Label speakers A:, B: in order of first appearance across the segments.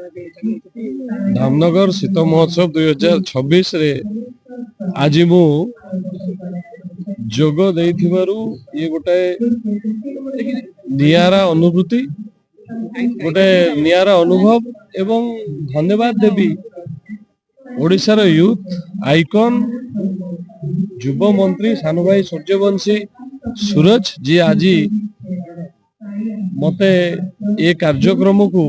A: धामनगर शीत महोत्सव 2026 रे आज मु जोग देइथिबारु ये गोटे नियारा अनुभूति गोटे नियारा अनुभव एवं धन्यवाद देवी ओडिशार यूथ आइकन युव मंत्री सानु भाई सूर्यवंशी सूरज जी आज मते ये कार्यक्रम को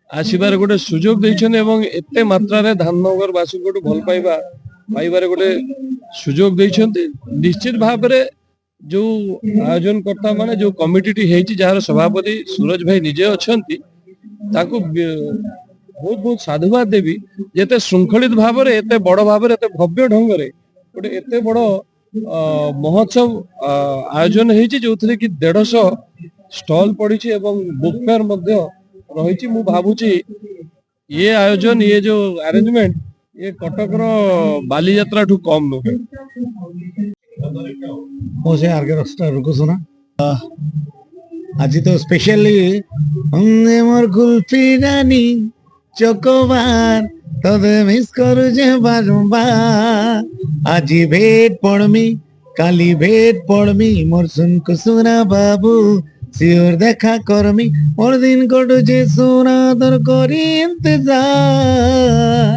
A: आसबार गोटे सुजोग देइछन एवं एते मात्रा रे धामनगर वासी को भल पाइबा पाइबार गोटे सुजोग देइछन्ति। निश्चित भाव रे जो आयोजन करता माने जो कमिटी हेची जार सभापति सूरज भाई निजे अछंती ताकू बहुत बहुत साधुवाद देवी जेते श्रृंखलित भाव रे एते बड़ भाव रे एते भव्य ढंग रे गोटे एते बड़ महोत्सव आयोजन हेची जोथरे कि 150 स्टॉल पड़ी एवं बुक फेयर मध्य रही। मु भावुची ये आयोजन ये जो अरेंजमेंट ये कटक बाली यात्रा ठू कम नुहे।
B: मुझे आगे रास्ता रुको सुना आज तो स्पेशली मोर कुल्फी रानी चोकोबार तबे मिस करू जे बारंबार आज भेट पड़मी काली भेट पड़मी मोर सुन को सुना बाबू सियोर देखा करमी मोर दिन कटु जे सुना तोर करी इंतजार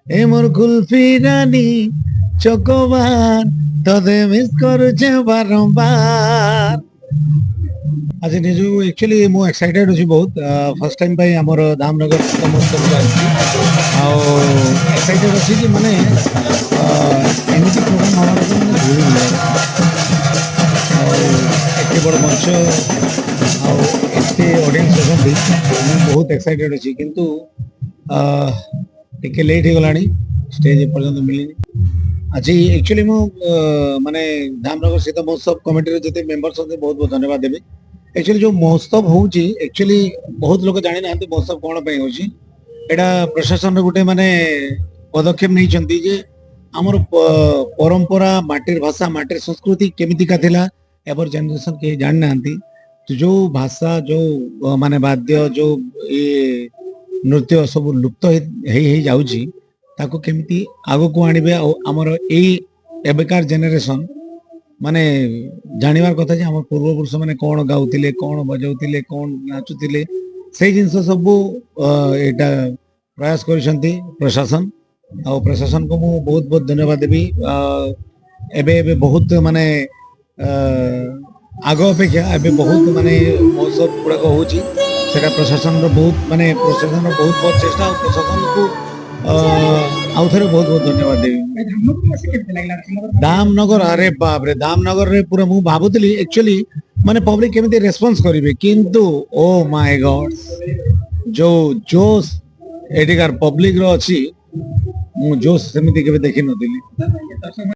B: ए मोर कुल्फी रानी चोकोबार तदे मिस करू जे बारंबार। आज निजु एक्चुअली मु एक्साइटेड अछि बहुत फर्स्ट टाइम भाई हमर धामनगर महोत्सव आ एक्साइटेड अछि कि माने एमिति प्रोग्राम हमार माने भूली एते बड़ मंच आ एते ऑडियंस अछंती बहुत एक्साइटेड अछि किंतु टिके लेट हो गलानी स्टेज पर्यंत मिलिनी। आज एक्चुअली मु माने धामनगर शीत महोत्सव कमिटी जिते मेंबर्स होते बहुत बहुत धन्यवाद देबे। एक्चुअली जो महोत्सव होउची एक्चुअली बहुत लोग जानि ना महोत्सव कोन पे होउची एडा प्रशासन रे गुटे माने पदक्षेप नहीं चंती जे हमर परंपरा माटिर भाषा माटिर संस्कृति केमिति का थिला एबर जनरेशन के जान नांती तो जो भाषा जो माने वाद्य जो ये नृत्य सब लुप्त हे जाउची ताको केमिति आगो को आनिबे हमर एई एबेकार जनरेशन माने जानिबार कथा जे हमर पूर्व पुरुष माने कोन गाउतिले कोन बजाउतिले कोन नाचुतिले से जिंस सब एटा प्रयास करिसंती प्रशासन आ प्रशासन को मु बहुत बहुत धन्यवाद देबी। एबे एबे बहुत माने आगो अपेक्षा एबे बहुत माने महोत्सव गुड़ा होउची सेटा प्रशासन रो बहुत माने प्रशासन रो बहुत बहुत चेष्टा और प्रशासन को आउ थे बहुत बहुत धन्यवाद देवी। धामनगर अरे बाप रे धामनगर रे पूरा मु भाबुतली एक्चुअली माने पब्लिक केमिति रेस्पॉन्स करिवे किंतु ओ माय गॉड जो जोश एटिकार पब्लिक रो अछि मु जोश सेमिति केबे देखि नथिली।